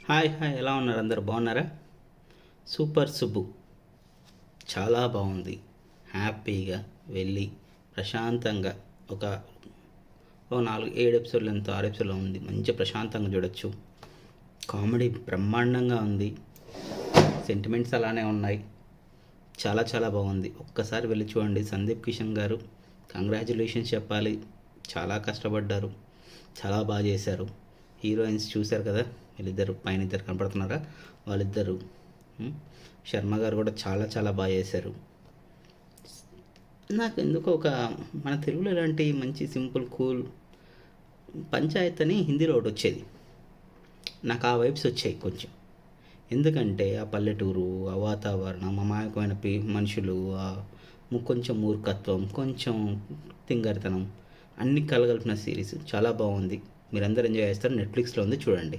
Hi hi, ఎలా ఉన్నారు? అందరు బాగున్నారా? సూపర్ సుబ్బు చాలా బాగుంది. హ్యాపీగా వెళ్ళి ప్రశాంతంగా ఒక ఓ 4-7 ఎపిసోడ్లు, ఎంతో 6 ఎపిసోడ్లో ఉంది. మంచి ప్రశాంతంగా చూడొచ్చు. కామెడీ బ్రహ్మాండంగా ఉంది. సెంటిమెంట్స్ అలానే ఉన్నాయి. చాలా చాలా బాగుంది. ఒక్కసారి వెళ్ళి చూడండి. సందీప్ కిషన్ గారు కంగ్రాచులేషన్స్ చెప్పాలి. చాలా కష్టపడ్డారు, చాలా బాగా చేశారు. హీరోయిన్స్ చూశారు కదా, వీళ్ళిద్దరు పైన ఇద్దరు కనపడుతున్నారా, వాళ్ళిద్దరు. శర్మ గారు కూడా చాలా చాలా బాగా చేశారు. నాకు ఎందుకో మన తెలుగులో ఇలాంటి మంచి సింపుల్ కూల్ పంచాయత్ అని హిందీలో ఒకటి వచ్చేది. నాకు ఆ వైబ్స్ వచ్చాయి కొంచెం. ఎందుకంటే ఆ పల్లెటూరు, ఆ వాతావరణం, అమాయకమైన మనుషులు, కొంచెం మూర్ఖత్వం, కొంచెం తింగరితనం, అన్ని కలగలిపిన సిరీస్ చాలా బాగుంది. మీరందరూ ఎంజాయ్ చేస్తారు. నెట్ఫ్లిక్స్లో ఉంది, చూడండి.